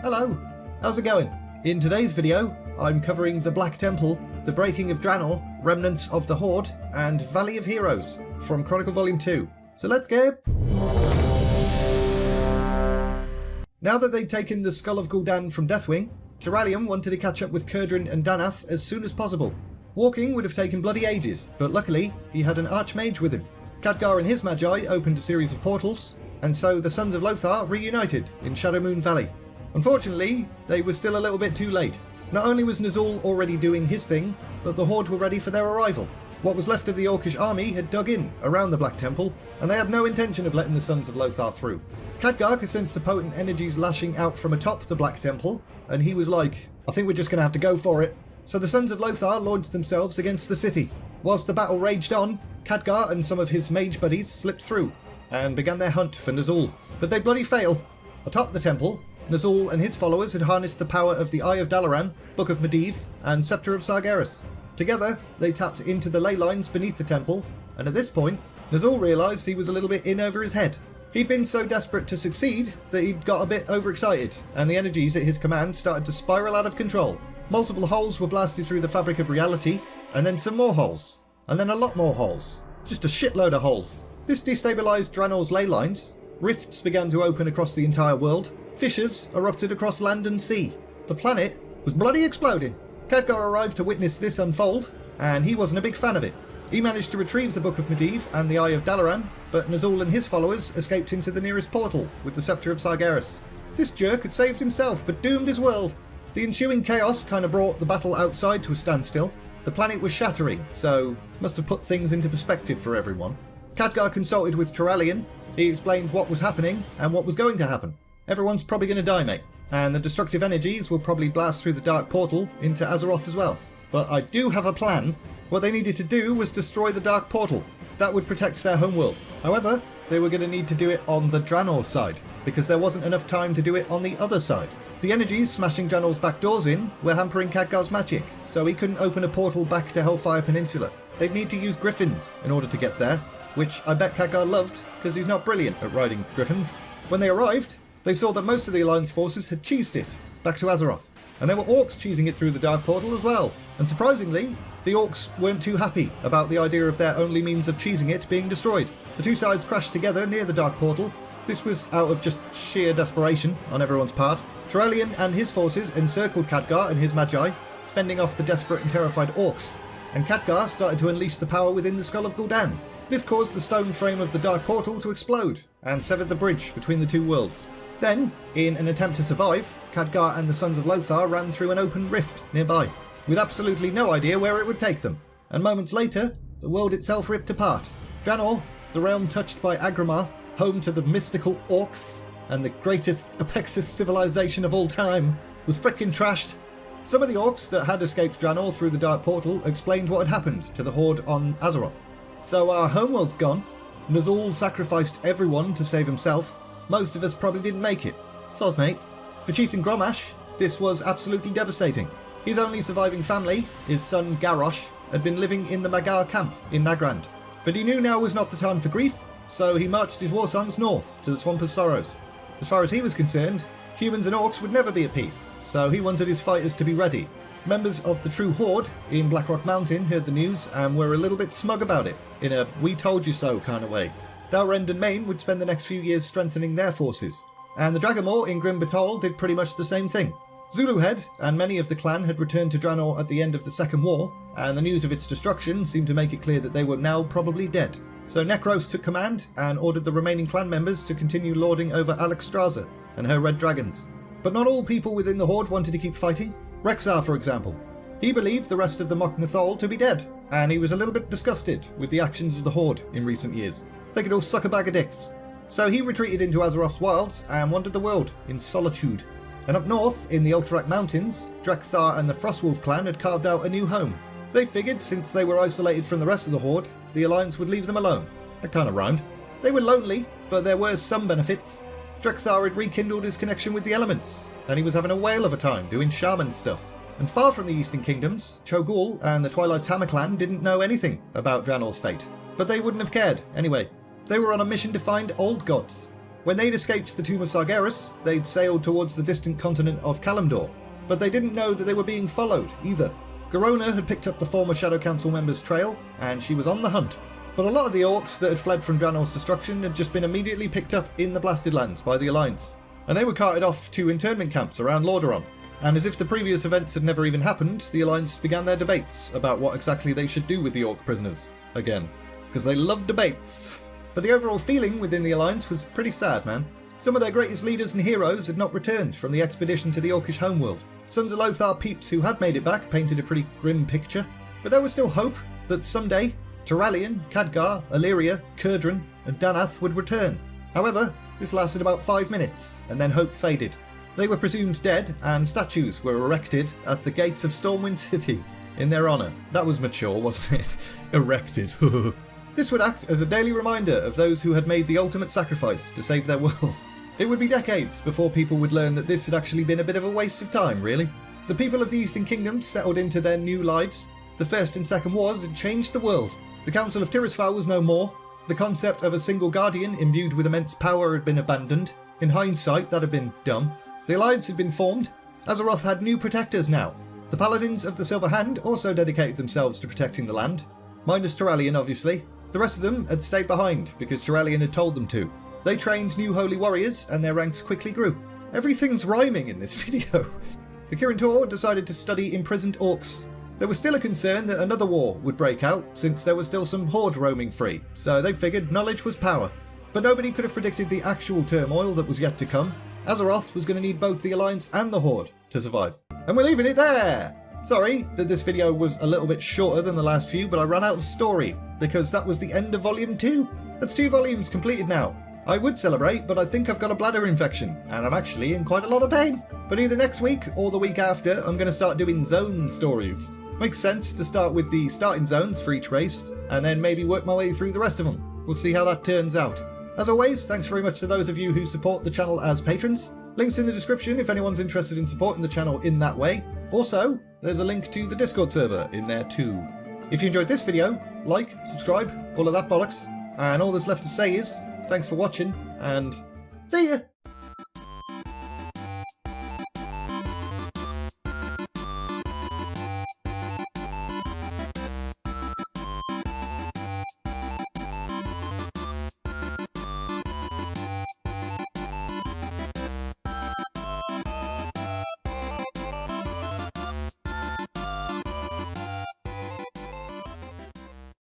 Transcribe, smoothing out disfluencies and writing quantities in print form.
Hello, how's it going? In today's video, I'm covering the Black Temple, the Breaking of Draenor, Remnants of the Horde, and Valley of Heroes from Chronicle Volume 2. So let's go! Now that they'd taken the Skull of Gul'dan from Deathwing, Turalyon wanted to catch up with Kurdran and Danath as soon as possible. Walking would have taken bloody ages, but luckily, he had an Archmage with him. Khadgar and his Magi opened a series of portals, and so the Sons of Lothar reunited in Shadowmoon Valley. Unfortunately, they were still a little bit too late. Not only was Ner'zhul already doing his thing, but the Horde were ready for their arrival. What was left of the Orcish army had dug in around the Black Temple, and they had no intention of letting the Sons of Lothar through. Khadgar could sense the potent energies lashing out from atop the Black Temple, and he was like, I think we're just going to have to go for it. So the Sons of Lothar launched themselves against the city. Whilst the battle raged on, Khadgar and some of his mage buddies slipped through, and began their hunt for Ner'zhul. But they bloody fail. Atop the temple, Ner'zhul and his followers had harnessed the power of the Eye of Dalaran, Book of Medivh, and Scepter of Sargeras. Together, they tapped into the ley lines beneath the temple, and at this point, Ner'zhul realised he was a little bit in over his head. He'd been so desperate to succeed that he'd got a bit overexcited, and the energies at his command started to spiral out of control. Multiple holes were blasted through the fabric of reality, and then some more holes, and then a lot more holes. Just a shitload of holes. This destabilised Draenor's ley lines. Rifts began to open across the entire world. Fissures erupted across land and sea. The planet was bloody exploding. Khadgar arrived to witness this unfold, and he wasn't a big fan of it. He managed to retrieve the Book of Medivh and the Eye of Dalaran, but Ner'zhul and his followers escaped into the nearest portal with the Scepter of Sargeras. This jerk had saved himself, but doomed his world. The ensuing chaos kind of brought the battle outside to a standstill. The planet was shattering, so must have put things into perspective for everyone. Khadgar consulted with Turalyon. He explained what was happening and what was going to happen. Everyone's probably going to die, mate, and the destructive energies will probably blast through the dark portal into Azeroth as well. But I do have a plan. What they needed to do was destroy the dark portal. That would protect their homeworld. However, they were going to need to do it on the Draenor side, because there wasn't enough time to do it on the other side. The energies smashing Draenor's back doors in were hampering Khadgar's magic, so he couldn't open a portal back to Hellfire Peninsula. They'd need to use griffins in order to get there, which I bet Khadgar loved, because he's not brilliant at riding griffins. When they arrived, they saw that most of the Alliance forces had cheesed it back to Azeroth, and there were Orcs cheesing it through the dark portal as well. And surprisingly, the Orcs weren't too happy about the idea of their only means of cheesing it being destroyed. The two sides crashed together near the dark portal. This was out of just sheer desperation on everyone's part. Turalyon and his forces encircled Khadgar and his Magi, fending off the desperate and terrified Orcs, and Khadgar started to unleash the power within the Skull of Gul'dan. This caused the stone frame of the dark portal to explode, and severed the bridge between the two worlds. Then, in an attempt to survive, Khadgar and the Sons of Lothar ran through an open rift nearby, with absolutely no idea where it would take them. And moments later, the world itself ripped apart. Draenor, the realm touched by Agramar, home to the mystical Orcs, and the greatest Apexis civilization of all time, was frickin' trashed. Some of the Orcs that had escaped Draenor through the dark portal explained what had happened to the Horde on Azeroth. So our homeworld's gone. Ner'zhul sacrificed everyone to save himself. Most of us probably didn't make it. Soz mates. For Chieftain Grommash, this was absolutely devastating. His only surviving family, his son Garrosh, had been living in the Magar camp in Nagrand. But he knew now was not the time for grief, so he marched his war songs north to the Swamp of Sorrows. As far as he was concerned, humans and Orcs would never be at peace, so he wanted his fighters to be ready. Members of the true Horde in Blackrock Mountain heard the news and were a little bit smug about it, in a we told you so kind of way. Dalrend and Maine would spend the next few years strengthening their forces, and the Dragamore in Grim Batol did pretty much the same thing. Zuluhead and many of the clan had returned to Draenor at the end of the Second War, and the news of its destruction seemed to make it clear that they were now probably dead. So Nekros took command and ordered the remaining clan members to continue lording over Alexstrasza and her red dragons. But not all people within the Horde wanted to keep fighting. Rexxar, for example. He believed the rest of the Mok Nathal to be dead, and he was a little bit disgusted with the actions of the Horde in recent years. They could all suck a bag of dicks. So he retreated into Azeroth's wilds and wandered the world in solitude. And up north, in the Ultrak Mountains, Drekthar and the Frostwolf clan had carved out a new home. They figured since they were isolated from the rest of the Horde, the Alliance would leave them alone. That kind of rhymed. They were lonely, but there were some benefits. Drekthar had rekindled his connection with the elements, and he was having a whale of a time doing shaman stuff. And far from the Eastern Kingdoms, Cho'Gul and the Twilight's Hammer clan didn't know anything about Draenor's fate, but they wouldn't have cared anyway. They were on a mission to find old gods. When they'd escaped the Tomb of Sargeras, they'd sailed towards the distant continent of Kalimdor, but they didn't know that they were being followed either. Garona had picked up the former Shadow Council member's trail, and she was on the hunt. But a lot of the Orcs that had fled from Draenor's destruction had just been immediately picked up in the Blasted Lands by the Alliance, and they were carted off to internment camps around Lordaeron. And as if the previous events had never even happened, the Alliance began their debates about what exactly they should do with the Orc prisoners, again. Because they love debates. But the overall feeling within the Alliance was pretty sad, man. Some of their greatest leaders and heroes had not returned from the expedition to the Orcish homeworld. Sons of Lothar peeps who had made it back painted a pretty grim picture. But there was still hope that someday, Turalyon, Khadgar, Illyria, Kurdran and Danath would return. However, this lasted about 5 minutes, and then hope faded. They were presumed dead, and statues were erected at the gates of Stormwind City in their honour. That was mature, wasn't it? Erected. This would act as a daily reminder of those who had made the ultimate sacrifice to save their world. It would be decades before people would learn that this had actually been a bit of a waste of time, really. The people of the Eastern Kingdom settled into their new lives. The First and Second Wars had changed the world. The Council of Tirisfal was no more. The concept of a single guardian imbued with immense power had been abandoned. In hindsight, that had been dumb. The Alliance had been formed. Azeroth had new protectors now. The Paladins of the Silver Hand also dedicated themselves to protecting the land. Minus Turalyon, obviously. The rest of them had stayed behind because Turalyon had told them to. They trained new holy warriors and their ranks quickly grew. Everything's rhyming in this video. The Kirin Tor decided to study imprisoned Orcs. There was still a concern that another war would break out since there was still some Horde roaming free, so they figured knowledge was power. But nobody could have predicted the actual turmoil that was yet to come. Azeroth was going to need both the Alliance and the Horde to survive. And we're leaving it there! Sorry that this video was a little bit shorter than the last few, but I ran out of story, because that was the end of Volume 2. That's 2 volumes completed now. I would celebrate, but I think I've got a bladder infection, and I'm actually in quite a lot of pain. But either next week or the week after, I'm going to start doing zone stories. Makes sense to start with the starting zones for each race, and then maybe work my way through the rest of them. We'll see how that turns out. As always, thanks very much to those of you who support the channel as patrons. Links in the description if anyone's interested in supporting the channel in that way. Also, there's a link to the Discord server in there too. If you enjoyed this video, like, subscribe, all of that bollocks. And all that's left to say is, thanks for watching, and see ya!